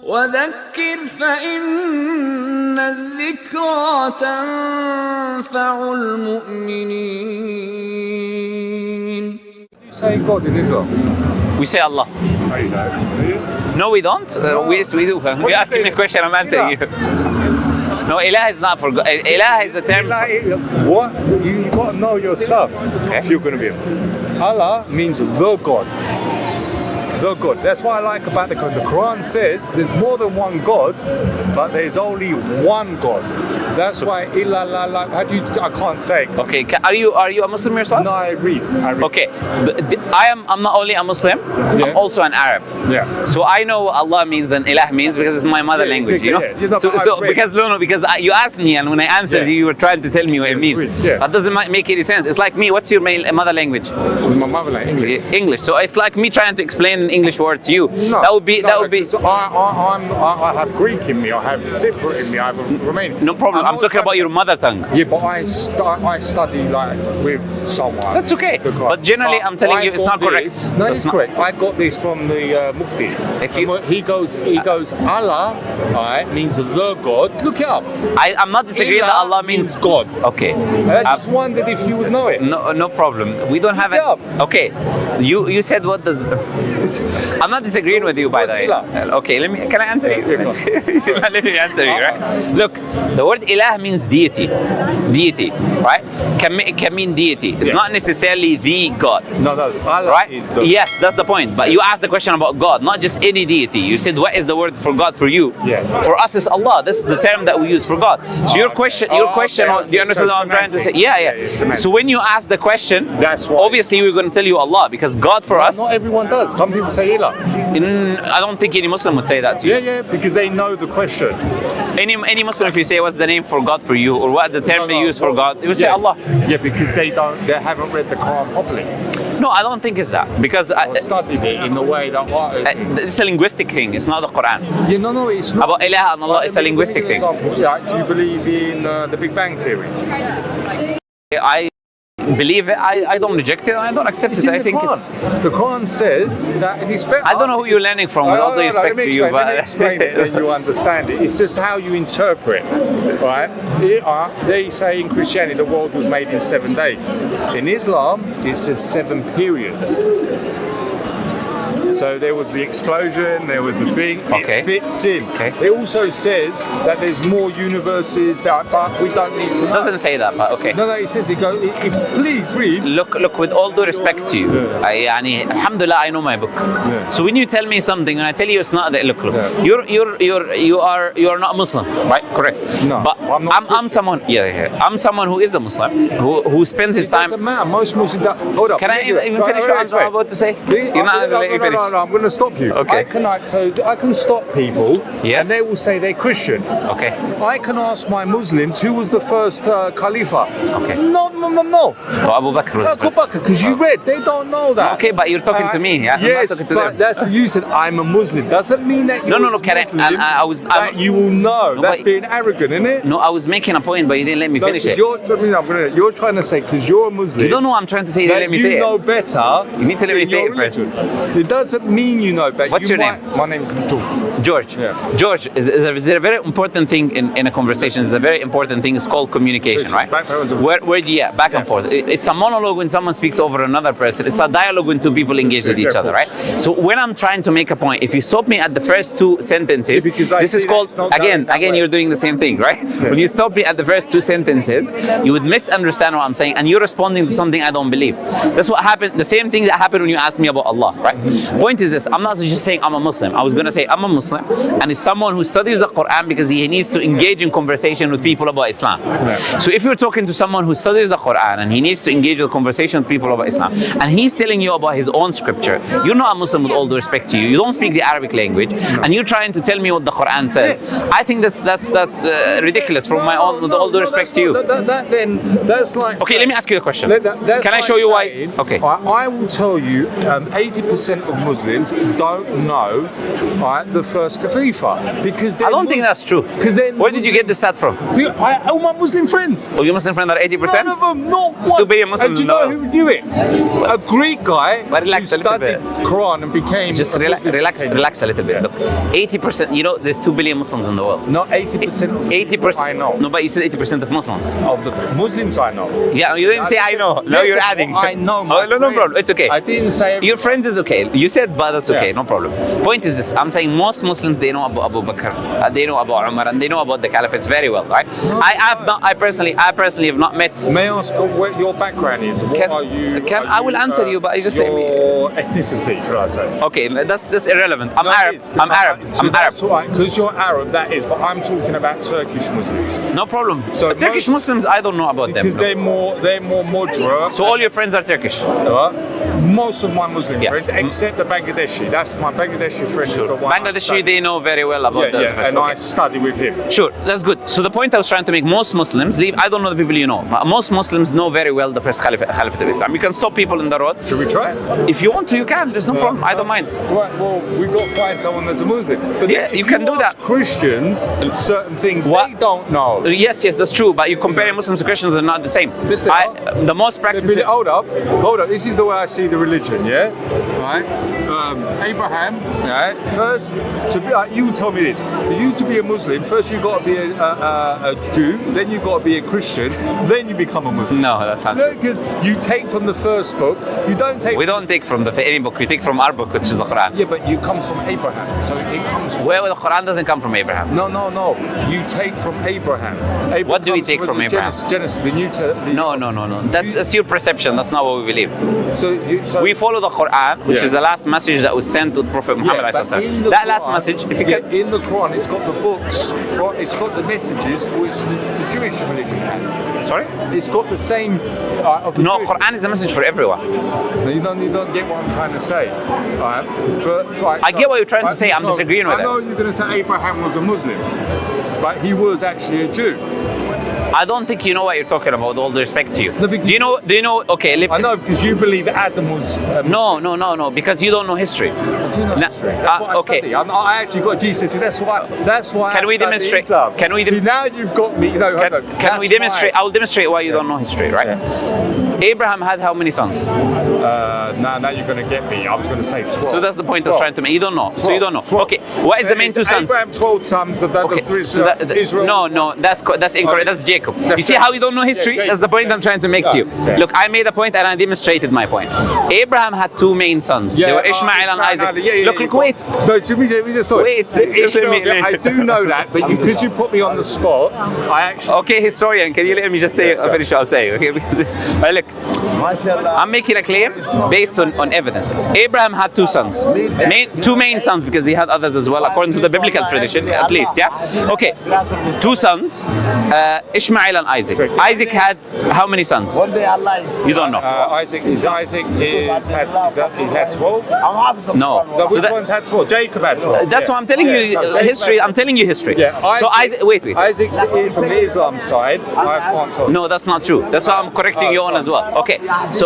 وذكر فإن الذكرى تنفع المؤمنين. You say God in Islam? We say Allah. No, we don't. Yes, we do. You're asking me a question, I'm answering you. No, ilah is not for God. Ilah is a term. What? You got to know your stuff if you're going to be. Allah means the God. The God. That's what I like about the Quran. The Quran says there's more than one God, but there's only one God. That's why I can't say. Okay, are you a Muslim yourself? No, I read. Okay, I'm not only a Muslim, I'm also an Arab. Yeah. So I know what Allah means and ilah means because it's my mother language, you know. So because you asked me and when I answered you were trying to tell me what it means. That doesn't make any sense. It's like me. What's your mother language? My mother language, English. So it's like me trying to explain an English word to you. No, that would be. So I have Greek in me. I have Cypriot in me. I have Romanian. No problem. I'm talking about your mother tongue. Yeah, but I study like with someone. That's okay. But generally, I'm telling you, it's not correct. No, it's correct. I got this from the Mufti. He goes, Allah, means the God. Look it up. I'm not disagreeing that Allah means God. Okay. I just wondered if you would know it. No problem. We don't have it. Okay. You said what does? I'm not disagreeing with you by the way. Okay. Can I answer you? Let me answer you. Right. Look, the word ilah means deity, right? Can mean deity. It's not necessarily the God. No, Allah right? is the. Yes, that's the point. But you asked the question about God, not just any deity. You said, what is the word for God for you? Yeah. For us, it's Allah. This is the term that we use for God. So your question, okay. Do you understand what I'm trying to say? Yeah. So when you ask the question, that's why. Obviously we're going to tell you Allah because God for us. Not everyone does. Some people say ilah. I don't think any Muslim would say that to you. Yeah, because they know the question. Any Muslim, if you say what's the name for God for you, or what the term they use for God, they will say Allah. Yeah, because they haven't read the Quran properly. No, I don't think it's that because I studied it in the way that it's a linguistic thing. It's not the Quran. Yeah, no, it's not. About ilah and Allah, it's a linguistic thing. Do you believe in the Big Bang Theory? I believe it. I don't reject it. I don't accept it. I think it's. The Quran says that it's better. I don't know who you're learning from. With all the respect to you, but let me explain it, and you understand it. It's just how you interpret, right? They say in Christianity the world was made in 7 days. In Islam, it says 7 periods. So there was the explosion, there was the thing, it fits in. Okay. It also says that there's more universes, but we don't need to know. It doesn't say that, but okay. No, it says, please read. Look, with all due respect to you, alhamdulillah, I know my book. Yeah. So when you tell me something, and I tell you it's not that, look, Yeah. you are not Muslim, right? Correct. No, but I'm not I'm someone, I'm someone who is a Muslim, who spends his time. It doesn't matter, most Muslims don't. Hold up. Can I even finish what I'm about to say? You're not going to let me finish. No, I'm going to stop you. Okay. I can stop people, yes. and they will say they're Christian. Okay. I can ask my Muslims who was the first Khalifa. Okay. No. Well, Abu Bakr was Abu Bakr, because you read, they don't know that. Okay, but you're talking to me, yeah? Yes, to but that's you said I'm a Muslim. Doesn't mean that you're Muslim. You will know. No, that's being arrogant, isn't it? No, I was making a point, but you didn't let me finish it. You're trying to say because you're a Muslim. You don't know what I'm trying to say. You didn't let me say it. You know better. You need to let me say it first. It doesn't mean you know better. What's your name? My name is George. George. Yeah. George, is a very important thing in a conversation. It's a very important thing. It's called communication, right? Back and forth. It's a monologue when someone speaks over another person. It's a dialogue when two people engage with each other, right? So when I'm trying to make a point, if you stop me at the first 2 sentences, this is called, again, you're doing the same thing, right? Yeah. When you stop me at the first 2 sentences, you would misunderstand what I'm saying, and you're responding to something I don't believe. That's what happened. The same thing that happened when you asked me about Allah, right? Point is this: I'm not just saying I'm a Muslim. I was going to say I'm a Muslim, and it's someone who studies the Qur'an because he needs to engage in conversation with people about Islam. Yeah. So if you're talking to someone who studies the Qur'an and he needs to engage with conversation with people about Islam, and he's telling you about his own scripture, you're not a Muslim with all due respect to you. You don't speak the Arabic language, and you're trying to tell me what the Qur'an says. I think that's ridiculous from my own, with all due respect to you. That's like. Okay, let me ask you a question. Can I show you why? Okay. I will tell you, 80% of Muslims don't know, right, the first Khalifa because I don't think that's true. Because then Where did you get the stat from? All my Muslim friends. Oh, your Muslim friends are 80%? None of them, not one. 2 billion Muslims. And do you know who knew it? A Greek guy But relax who a little studied bit. Quran and became Just a relax a little bit. Yeah. Look, 80%, you know, there's 2 billion Muslims in the world. Not 80% of 80%. I know. No, but you said 80% of Muslims. Of the Muslims I know. Yeah, you didn't say I know. No, Yes, you're well, adding. I know my no friends. problem. It's okay. I didn't say Your friends is okay. You said, but that's okay. Yeah. No problem. Point is this. I'm saying most Muslims, they know about Abu Bakr, they know about Umar, and they know about the caliphates very well, right? I personally have not met. May I ask what your background is? What are you? I will answer you, but you just let me. Your ethnicity, should I say? Okay, that's irrelevant. I'm No, it Arab. is. I'm Arab. So I'm Arab. that's right, because you're Arab, that is, but I'm talking about Turkish Muslims. No problem. So Turkish most- Muslims, I don't know about them. Because no. they're more moderate. So all your friends are Turkish. Most of my Muslim Yeah. friends, except the Bangladeshi. That's my Bangladeshi friend is the one. Bangladeshi, they know very well about the and I study with him. Sure, that's good. So the point I was trying to make, most Muslims leave. I don't know the people you know, but most Muslims know very well the first Caliphate of Islam. You can stop people in the road. Should we try it? If you want to, you can. There's no problem. I don't mind. Right, well, we've got to find someone that's a Muslim. But Yeah, if you can do ask that. Christians, certain things What? they don't know. Yes, that's true. But you comparing Muslims to Christians are not the same. Listen, The most practice. Hold up. This is the way I see the religion, yeah? Right? Abraham, right? First, you tell me this. For you to be a Muslim, first you've got to be a Jew, then you've got to be a Christian, then you become a Muslim. No, that's not. No, because you take from the first book, you don't take... We don't take from any book. We take from our book, which is the Qur'an. Yeah, but you come from Abraham, so it comes from... Well, the Qur'an doesn't come from Abraham. No. You take from Abraham. What do we comes take from the Abraham? Genesis, the New Testament. No. That's your perception. That's not what we believe. So We follow the Quran, which Yeah. is the last message that was sent to Prophet Muhammad. but in the That last Quran- message, if you can. in the Quran, it's got the books, it's got the messages which the Jewish religion has. Sorry? It's got the same. Of the No, Jewish- Quran is the message for everyone. No, you don't get what I'm trying to say. I get what you're trying to say, I'm disagreeing with I know it. you're going to say Abraham was a Muslim, but he was actually a Jew. I don't think you know what you're talking about, with all the respect to you. No, because- Do you know, okay, I know because you believe Adam was. No, because you don't know history. I do know No, history. That's what I okay. study. I actually got GCSE. That's why. Can I we study demonstrate- Islam. can we See, now you've got me. No, hold on. Can That's we demonstrate? why. I'll demonstrate why you don't know history, right? Abraham had how many sons? Now you're going to get me. I was going to say 12. So that's the point I was 12. trying to make. You don't know. So you don't know. 12. Okay, what is the main two sons? Abraham 12 sons. Okay, so Israel. no, that's incorrect. That's Jacob. You see how you don't know history? Yeah, That's the point I'm trying to make to you. Yeah. Look, I made a point and I demonstrated my point. Abraham had two main sons. They were Ishmael and Isaac. Look, wait. No, to me, sorry. Wait, Ishmael, I do know that, but because you put me on the spot, I actually. Okay, historian, can you let me just say, finish what I'll say? Okay, right, look, I'm making a claim based on evidence. Abraham had two sons, two main sons, because he had others as well, according to the biblical tradition, at least, yeah? Okay, two sons, Ishmael and Isaac. Isaac had how many sons? One day Allah is. You don't know. Isaac had 12? No. Which ones had 12? Jacob had 12. That's what I'm telling you. History. I'm telling you history. Yeah. So Isaac, wait. Isaac's from the Islam side. I can't tell. No, that's not true. That's why I'm correcting you on as well. Okay. So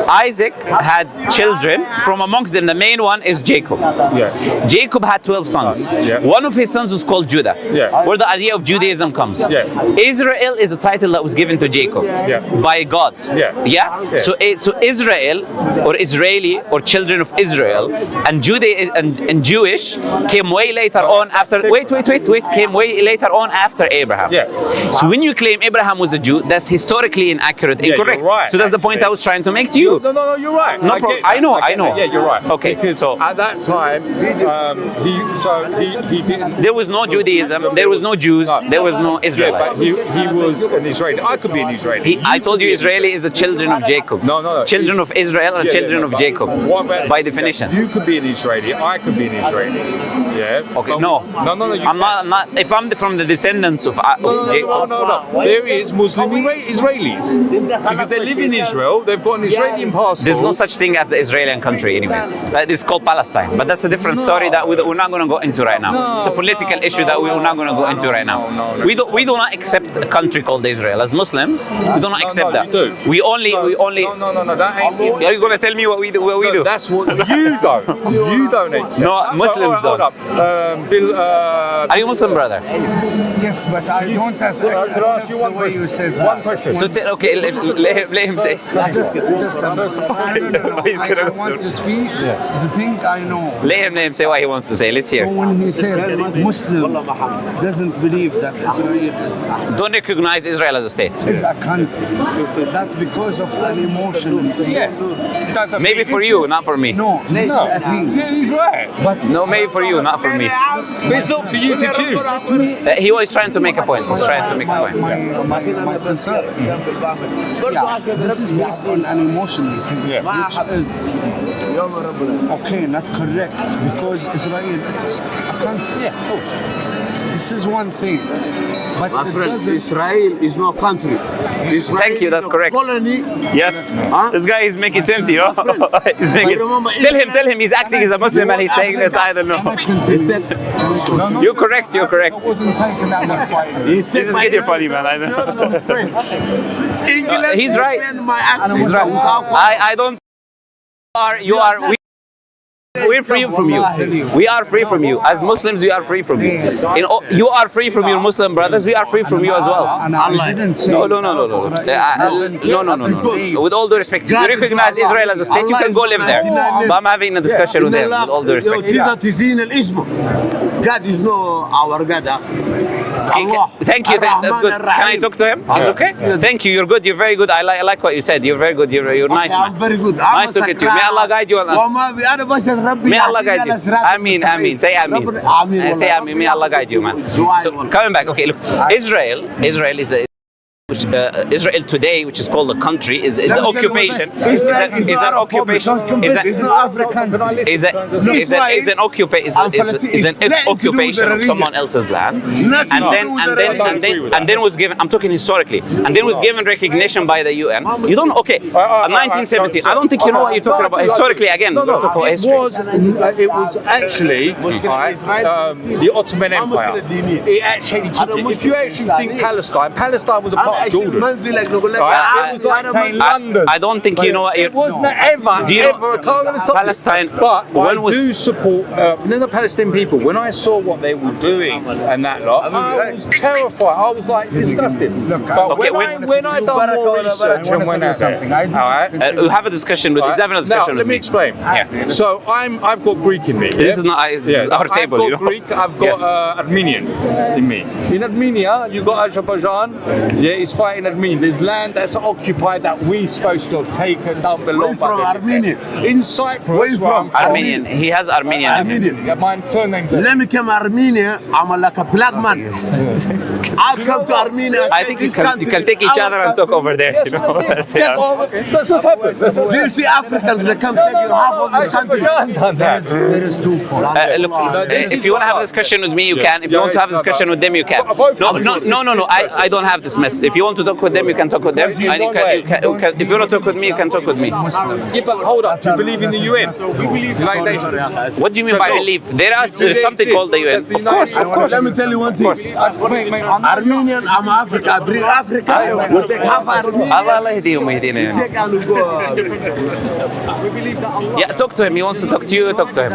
Isaac had children. From amongst them, the main one is Jacob. Yeah. Jacob had 12 sons. Yeah. One of his sons was called Judah. Yeah. Where the idea of Judaism comes. Yeah. Israel is a title that was given to Jacob by God. Yeah. Yeah. So Israel or Israeli or children of Israel and Judah and Jewish came way later on after. Wait. Came way later on after Abraham. Yeah. So when you claim Abraham was a Jew, that's historically inaccurate, incorrect. You're right, So that's the point actually. I was trying to make to you. No, you're right. No I problem. get that. I know. That. Yeah, you're right. Okay, Because so- at that time, he didn't. There was no Judaism. There was no Jews. There was no Yeah, Israelites. but he was an Israeli. I could be an Israeli. I told you Israeli is the children of Jacob. No. Children of Israel and children of but Jacob. what about- By definition. You could be an Israeli. I could be an Israeli. Yeah. Okay, But- no. No. I'm not. If I'm from the descendants of Jacob. No. There is Muslim Israelis because they live in Israel. They've got an Israeli passport. There's no such thing as the Israeli country, anyways. It's called Palestine, but that's a different story that we're not going to go into right now. It's a political issue that we're not going to go into right now. We do not accept a country called Israel as Muslims. We do not accept that. We only. No, that ain't. Are you going to tell me what we do? That's what you don't. You don't accept. No, Muslims hold don't. up. Bill. Are you Muslim, brother? Yes, but I don't accept the way you said that. One question. So okay, let him say. Just I want to speak the thing I know. Let him say what he wants to say. Let's hear. So when he said Muslim doesn't believe that Israel Don't recognize Israel as a state. is a country, that's because of an emotional thing. Maybe for you, not for me. No, this is a thing. Yeah, he's right. But No, maybe for you, not for me. But it's not for you to choose. He was trying to make a point. He's trying to make a point. my concern. Yeah, this is based on an emotional thing, which is okay, not correct, because Israel it's a country. Yeah, of course. This is one thing. But My friend, Israel is no country. Israel Thank you, that's is a correct. colony. Yes. This guy is making sense, you know. He's making, remember tell him he's acting as a Muslim and he's saying this, I don't know. You're correct. wasn't taken that way. This is getting funny, man. I know. England He's right. defend my accent. He's right. I don't. We're free from you. We are free from you. As Muslims, we are free from you. You are free from your Muslim brothers. We are free from you as well. And I didn't say No. With all due respect, if you recognize Israel as a state, you can go live there. But I'm having a discussion with him. With all due respect. God is no our God. Thank you. That's good. Can I talk to him? It's okay. Thank you. You're good. You're very good. I like what you said. You're very good. You're nice, man. I'm very good. Nice to get you. May Allah guide you on us. May Allah guide you. Ameen. Say ameen. Say ameen. May Allah guide you, man. So coming back. Okay, look. Israel is a Israel today, which is called a country, is an occupation. Is an occupation. Is an occupation of someone else's land, and then was given. I'm talking historically, and then was given recognition by the UN. You don't. Okay, 1917. I don't think you know what you're talking about historically. Again, It was actually the Ottoman Empire. It actually took it. If you actually think Palestine was a part of Jordan. It was like saying London. I don't think you know what it wasn't ever. Palestine. But when I do support the Palestinian people. When I saw what they were doing and that lot, I was terrified. I was like disgusted. But when I done more research and went out there, we'll have a discussion with. He's having a discussion with me. Let me explain. Yeah. So I've got Greek in me. This is not our table. I've got Greek. I've got Armenian in me. In Armenia, you got Azerbaijan. Yeah, it's fighting Armenia. There's land that's occupied that we're supposed to have taken down below. Where from Armenia? In Cyprus. Where you from? Armenian. He has Armenian. Armenian. My surname. Let me come Armenia. I'm like a black man. I'll come to Armenia. I think you can take each other and talk over there. You know? Take over. That's what's happened. Do you see Africans? They come take your half of the country. there is 2 points. Look, if you want to have a discussion with me, you can. If you want to have a discussion with them, you can. No. I don't have this mess. If you want to talk with them, you can talk with them. If you want to talk with me, you can talk with me. Yeah, but hold up. Do you believe in the UN? United Nations. What do you mean by belief? There's something called the UN. Of course. Let me tell you one thing. Armenian, I'm Africa. I bring Africa. We take half Armenia. Allah يهديهم ويهدينا. Yeah, talk to him. He wants to talk to you. Talk to him.